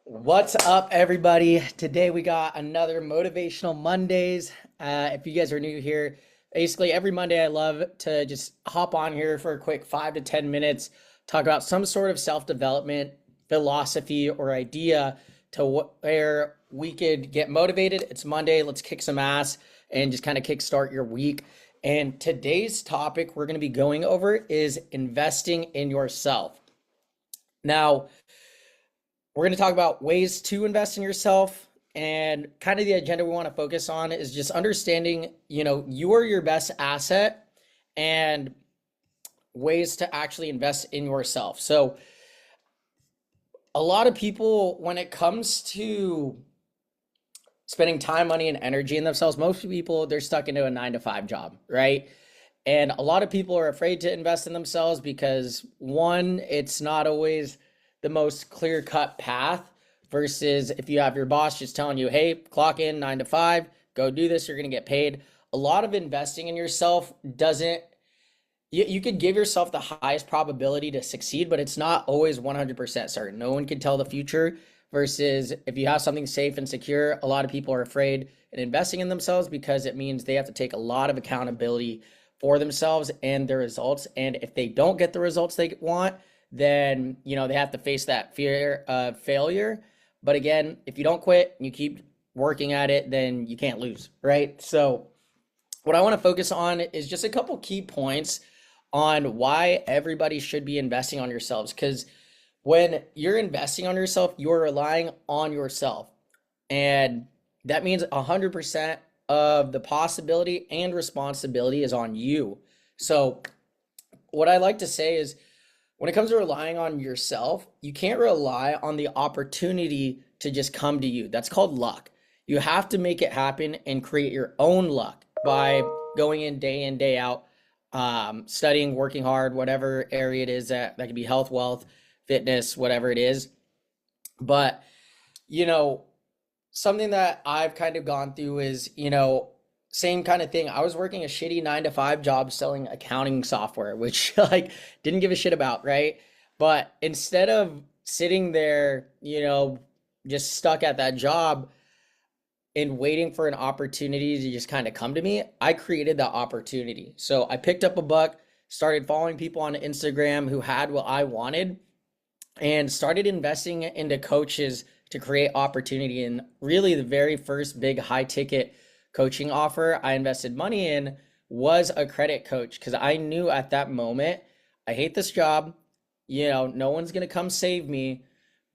What's up, everybody? Today we got another Motivational Mondays. If you guys are new here, basically every Monday I love to just hop on here for a quick 5 to 10 minutes, talk about some sort of self-development philosophy or idea to where we could get motivated. It's Monday, let's kick some ass and just kind of kickstart your week. And today's topic we're going to be going over is investing in yourself. Now, we're going to talk about ways to invest in yourself, and kind of the agenda we want to focus on is just understanding, you are your best asset and ways to actually invest in yourself. So a lot of people, when it comes to spending time, money, and energy in themselves, most people, they're stuck into a 9 to 5 job, right? And a lot of people are afraid to invest in themselves because, one, it's not always the most clear-cut path, versus if you have your boss just telling you, hey, clock in 9 to 5, go do this, you're going to get paid. A lot of investing in yourself doesn't, you could give yourself the highest probability to succeed, but it's not always 100% certain. No one can tell the future, versus if you have something safe and secure, a lot of people are afraid in investing in themselves because it means they have to take a lot of accountability for themselves and their results. And if they don't get the results they want, then they have to face that fear of failure. But again, if you don't quit and you keep working at it, then you can't lose, right? So what I want to focus on is just a couple key points on why everybody should be investing on yourselves. Because when you're investing on yourself, you're relying on yourself, and that means 100% of the possibility and responsibility is on you. So what I like to say is, when it comes to relying on yourself, you can't rely on the opportunity to just come to you. That's called luck. You have to make it happen and create your own luck by going in, day out, studying, working hard, whatever area it is, that could be health, wealth, fitness, whatever it is. But, something that I've kind of gone through is, same kind of thing. I was working a shitty 9 to 5 job selling accounting software, which didn't give a shit about, right? But instead of sitting there, just stuck at that job and waiting for an opportunity to just kind of come to me, I created that opportunity. So I picked up a book, started following people on Instagram who had what I wanted, and started investing into coaches to create opportunity. And really the very first big high ticket coaching offer I invested money in was a credit coach, because I knew at that moment, I hate this job, no one's going to come save me,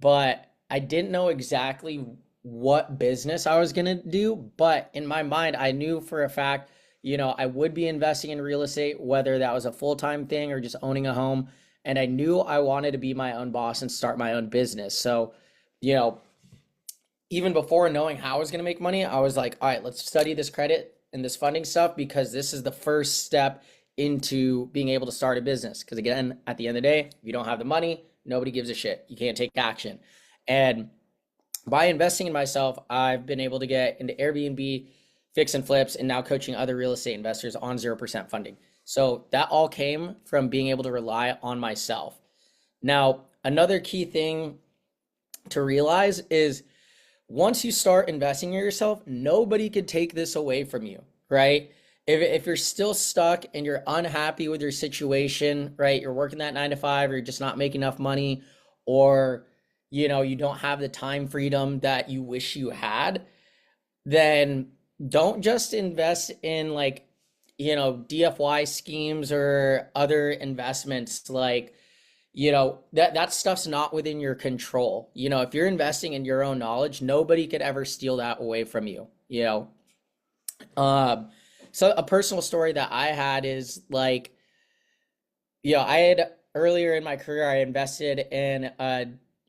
but I didn't know exactly what business I was going to do. But in my mind, I knew for a fact, I would be investing in real estate, whether that was a full-time thing or just owning a home. And I knew I wanted to be my own boss and start my own business. So, even before knowing how I was going to make money, I was like, all right, let's study this credit and this funding stuff, because this is the first step into being able to start a business. Because again, at the end of the day, if you don't have the money, nobody gives a shit. You can't take action. And by investing in myself, I've been able to get into Airbnb, fix and flips, and now coaching other real estate investors on 0% funding. So that all came from being able to rely on myself. Now, another key thing to realize is, once you start investing in yourself, nobody could take this away from you, right? If you're still stuck and you're unhappy with your situation, right? You're working that 9 to 5, or you're just not making enough money, or, you don't have the time freedom that you wish you had, then don't just invest in DFY schemes or other investments. That stuff's not within your control. If you're investing in your own knowledge, nobody could ever steal that away from you. So a personal story that I had is I had earlier in my career, I invested in a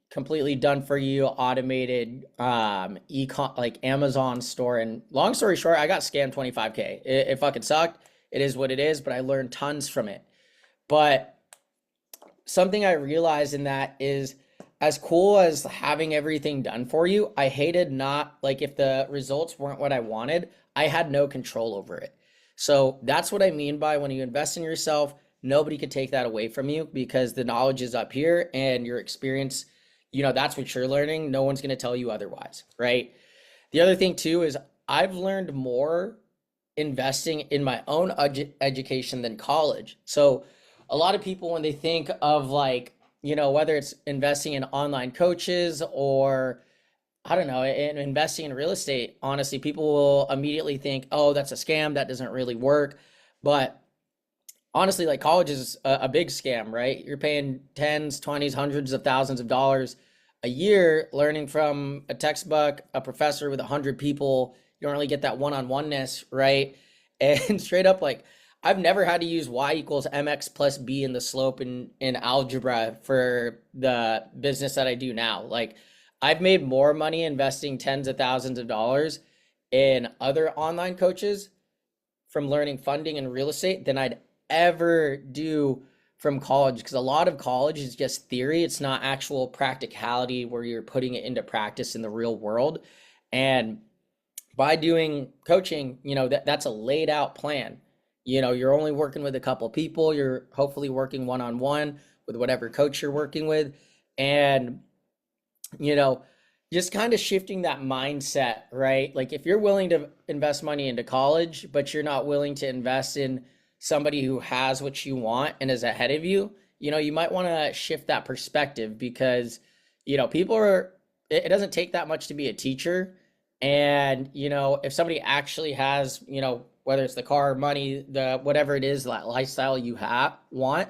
completely done for you automated Amazon store. And long story short, I got scammed 25K. It fucking sucked. It is what it is, but I learned tons from it. But something I realized in that is, as cool as having everything done for you, I hated not, if the results weren't what I wanted, I had no control over it. So that's what I mean by, when you invest in yourself, nobody could take that away from you, because the knowledge is up here and your experience, that's what you're learning. No one's going to tell you otherwise, right? The other thing too is I've learned more investing in my own education than college. So a lot of people, when they think of like, whether it's investing in online coaches or I don't know, in investing in real estate, honestly, people will immediately think, oh, that's a scam. That doesn't really work. But honestly, like college is a big scam, right? You're paying tens, 20s, hundreds of thousands of dollars a year learning from a textbook, a professor with 100 people. You don't really get that one-on-oneness, right? And straight up, like I've never had to use y equals mx plus b in the slope in algebra for the business that I do now. Like I've made more money investing tens of thousands of dollars in other online coaches from learning funding and real estate than I'd ever do from college, because a lot of college is just theory. It's not actual practicality where you're putting it into practice in the real world. And by doing coaching, that's a laid out plan. You're only working with a couple people. You're hopefully working one-on-one with whatever coach you're working with. And, you know, just kind of shifting that mindset, right? Like if you're willing to invest money into college, but you're not willing to invest in somebody who has what you want and is ahead of you, you might want to shift that perspective because, people are, it doesn't take that much to be a teacher. And, if somebody actually has, whether it's the car, money, the whatever it is, that lifestyle you want,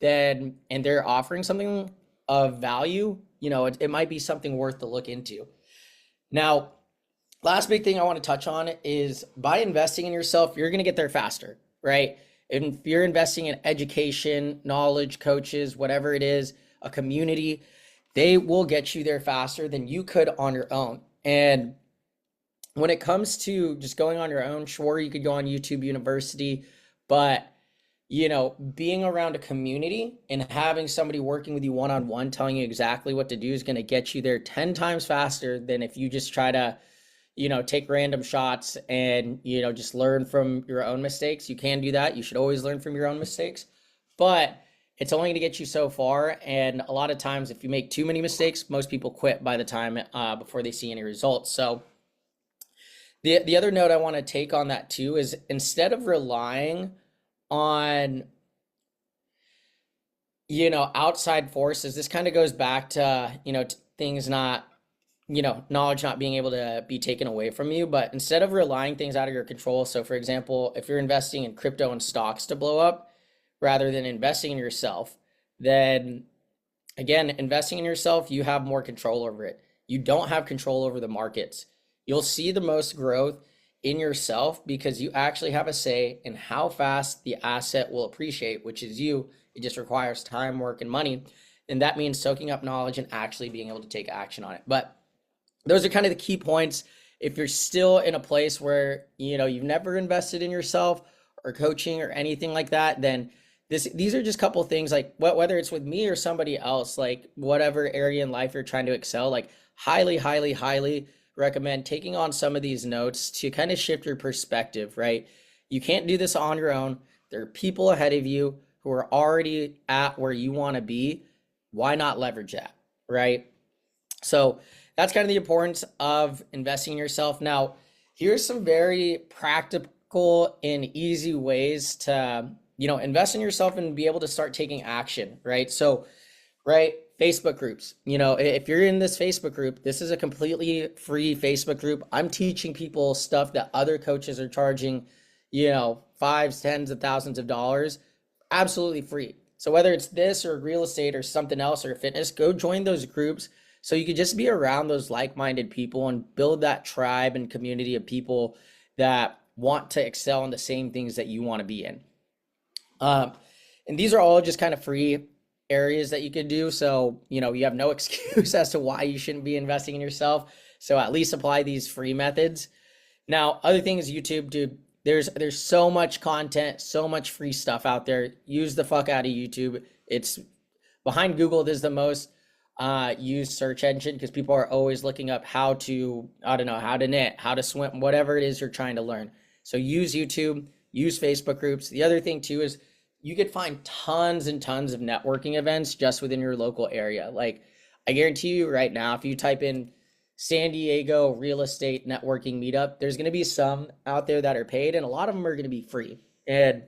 then, and they're offering something of value, it might be something worth to look into. Now, last big thing I want to touch on is by investing in yourself, you're going to get there faster, right? And if you're investing in education, knowledge, coaches, whatever it is, a community, they will get you there faster than you could on your own. And when it comes to just going on your own, sure, you could go on YouTube University, but being around a community and having somebody working with you one-on-one, telling you exactly what to do is going to get you there 10 times faster than if you just try to, take random shots and, just learn from your own mistakes. You can do that. You should always learn from your own mistakes, but it's only going to get you so far. And a lot of times, if you make too many mistakes, most people quit by the time before they see any results. So the other note I want to take on that too is instead of relying on, outside forces, this kind of goes back to, things not, knowledge not being able to be taken away from you, but instead of relying things out of your control. So for example, if you're investing in crypto and stocks to blow up rather than investing in yourself, then again, investing in yourself, you have more control over it. You don't have control over the markets. You'll see the most growth in yourself because you actually have a say in how fast the asset will appreciate, which is you. It just requires time, work, and money. And that means soaking up knowledge and actually being able to take action on it. But those are kind of the key points. If you're still in a place where, you've never invested in yourself or coaching or anything like that, then these are just a couple of things, like whether it's with me or somebody else, like whatever area in life you're trying to excel, like highly, highly, highly recommend taking on some of these notes to kind of shift your perspective, right? You can't do this on your own. There are people ahead of you who are already at where you want to be. Why not leverage that, right? So that's kind of the importance of investing in yourself. Now, here's some very practical and easy ways to, invest in yourself and be able to start taking action, right? So, right, Facebook groups. If you're in this Facebook group, this is a completely free Facebook group. I'm teaching people stuff that other coaches are charging, fives, tens of thousands of dollars, absolutely free. So whether it's this or real estate or something else or fitness, go join those groups so you could just be around those like-minded people and build that tribe and community of people that want to excel in the same things that you want to be in. And these are all just kind of free areas that you could do. So, you have no excuse as to why you shouldn't be investing in yourself. So at least apply these free methods. Now, other thing is YouTube, dude. There's so much content, so much free stuff out there. Use the fuck out of YouTube. It's behind Google. It is the most used search engine because people are always looking up how to knit, how to swim, whatever it is you're trying to learn. So use YouTube, use Facebook groups. The other thing too is you could find tons and tons of networking events just within your local area. Like I guarantee you right now, if you type in San Diego real estate networking meetup, there's going to be some out there that are paid, and a lot of them are going to be free. And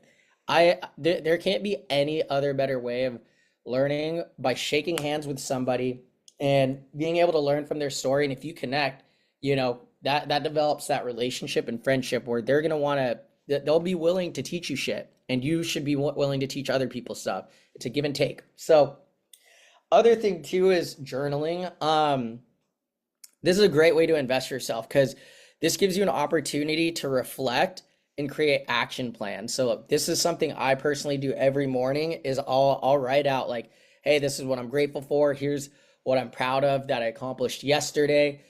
there can't be any other better way of learning by shaking hands with somebody and being able to learn from their story. And if you connect, that develops that relationship and friendship where they're going to want to, they'll be willing to teach you shit, and you should be willing to teach other people stuff. It's a give and take. So other thing too is journaling. This is a great way to invest yourself because this gives you an opportunity to reflect and create action plans. So this is something I personally do every morning is I'll write out like, hey, this is what I'm grateful for. Here's what I'm proud of that I accomplished yesterday.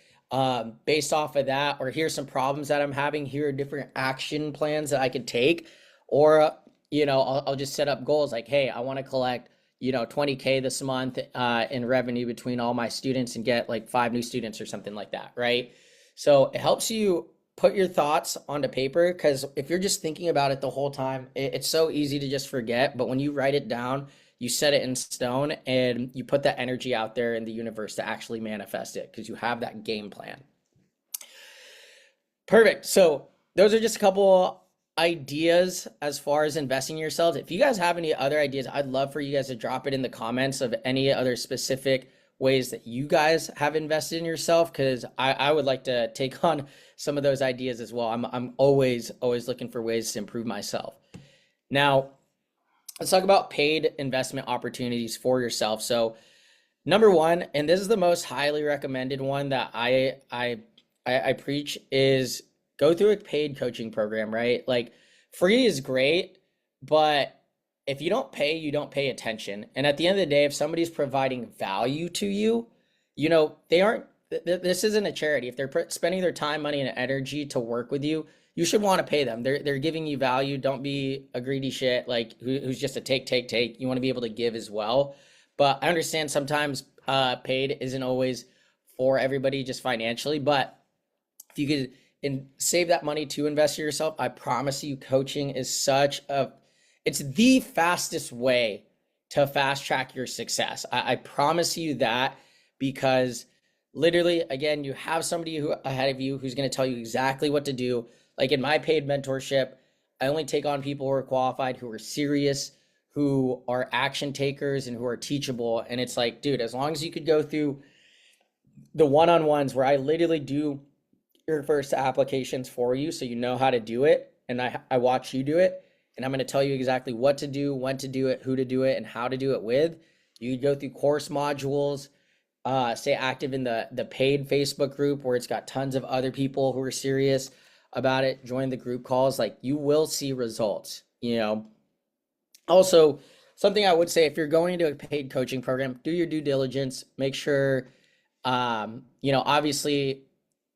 Based off of that, or here's some problems that I'm having. Here are different action plans that I could take. Or, I'll just set up goals like, hey, I want to collect 20K this month in revenue between all my students and get like 5 new students or something like that, right? So it helps you put your thoughts onto paper, because if you're just thinking about it the whole time, it's so easy to just forget. But when you write it down, you set it in stone and you put that energy out there in the universe to actually manifest it because you have that game plan. Perfect. So those are just a couple ideas as far as investing in yourselves. If you guys have any other ideas, I'd love for you guys to drop it in the comments of any other specific ways that you guys have invested in yourself, because I would like to take on some of those ideas as well. I'm always looking for ways to improve myself. Now, let's talk about paid investment opportunities for yourself. So number one, and this is the most highly recommended one that I preach, is go through a paid coaching program, right? Like free is great, but if you don't pay, you don't pay attention. And at the end of the day, if somebody's providing value to you, they aren't, this isn't a charity. If they're spending their time, money, and energy to work with you, you should want to pay them. They're giving you value. Don't be a greedy shit like who's just a take. You want to be able to give as well. But I understand sometimes paid isn't always for everybody just financially, but if you could save that money to invest in yourself, I promise you coaching is it's the fastest way to fast track your success. I promise you that, because literally, again, you have somebody ahead of you who's going to tell you exactly what to do. Like in my paid mentorship, I only take on people who are qualified, who are serious, who are action takers, and who are teachable. And it's like, dude, as long as you could go through the one-on-ones where I literally do your first applications for you so you know how to do it, and I watch you do it, and I'm going to tell you exactly what to do, when to do it, who to do it, and how to do it with. You go through course modules, stay active in the paid Facebook group where it's got tons of other people who are serious about it. Join the group calls. Like, you will see results. Also, something I would say, if you're going into a paid coaching program, do your due diligence. Make sure, obviously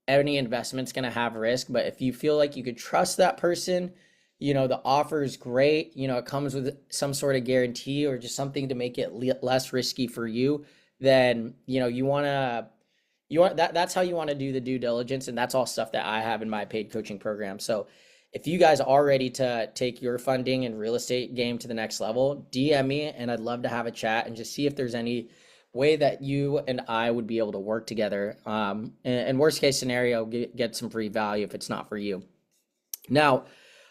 any investment's going to have risk, but if you feel like you could trust that person, the offer is great. It comes with some sort of guarantee or just something to make it less risky for you. Then, that's how you want to do the due diligence. And that's all stuff that I have in my paid coaching program. So if you guys are ready to take your funding and real estate game to the next level, DM me and I'd love to have a chat and just see if there's any way that you and I would be able to work together. And worst case scenario, get some free value if it's not for you. Now,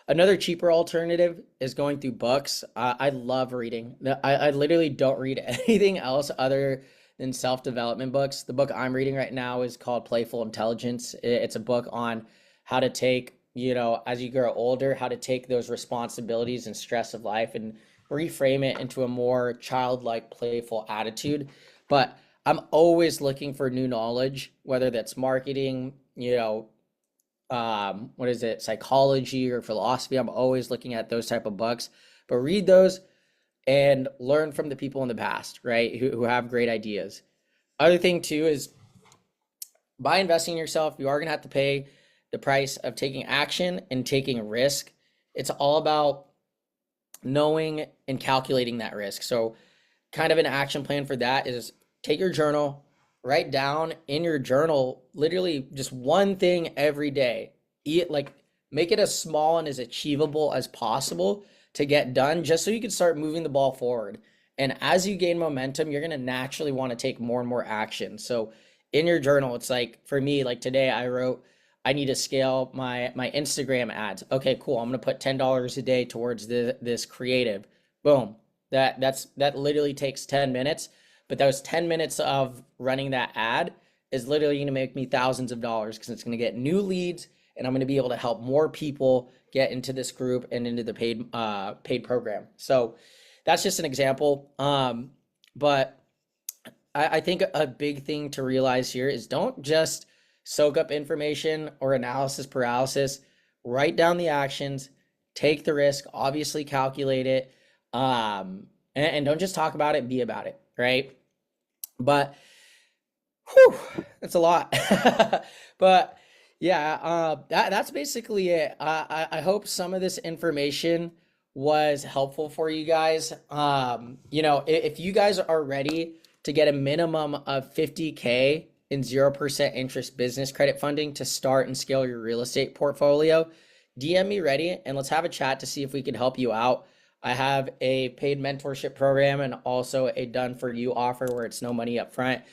another cheaper alternative is going through books. I love reading. I literally don't read anything else other than self-development books. The book I'm reading right now is called Playful Intelligence. It's a book on how to take, as you grow older, how to take those responsibilities and stress of life and reframe it into a more childlike, playful attitude. But I'm always looking for new knowledge, whether that's marketing, psychology or philosophy. I'm always looking at those type of books, but read those and learn from the people in the past, right? Who have great ideas. Other thing too is, by investing in yourself, you are going to have to pay the price of taking action and taking a risk. It's all about knowing and calculating that risk. So kind of an action plan for that is take your journal, write down in your journal literally just one thing every day. Make it as small and as achievable as possible to get done, just so you can start moving the ball forward. And as you gain momentum, you're going to naturally want to take more and more action. So in your journal, it's like for me, like today I wrote, I need to scale my Instagram ads. Okay, cool. I'm going to put $10 a day towards this creative. Boom. That literally takes 10 minutes, but those 10 minutes of running that ad is literally going to make me thousands of dollars because it's going to get new leads and I'm going to be able to help more people get into this group and into the paid program. So that's just an example. But I think a big thing to realize here is don't just soak up information or analysis paralysis. Write down the actions, take the risk, obviously calculate it, and don't just talk about it, be about it, right? But whew, that's a lot. But yeah, that's basically it. I hope some of this information was helpful for you guys. If you guys are ready to get a minimum of 50K in 0% interest business credit funding to start and scale your real estate portfolio, DM me ready and let's have a chat to see if we can help you out. I have a paid mentorship program and also a done for you offer where it's no money up front.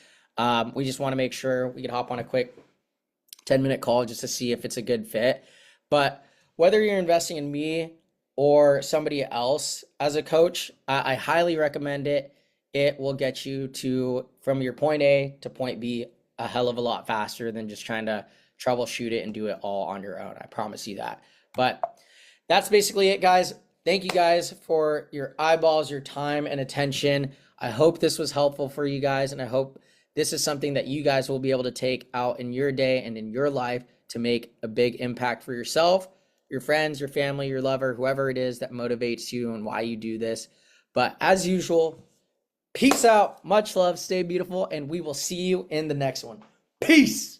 We just want to make sure we can hop on a quick 10-minute call just to see if it's a good fit. But whether you're investing in me or somebody else as a coach, I highly recommend it. It will get you from your point A to point B a hell of a lot faster than just trying to troubleshoot it and do it all on your own. I promise you that. But that's basically it, guys. Thank you guys for your eyeballs, your time, and attention. I hope this was helpful for you guys, and I hope this is something that you guys will be able to take out in your day and in your life to make a big impact for yourself, your friends, your family, your lover, whoever it is that motivates you and why you do this. But as usual, peace out, much love, stay beautiful, and we will see you in the next one. Peace.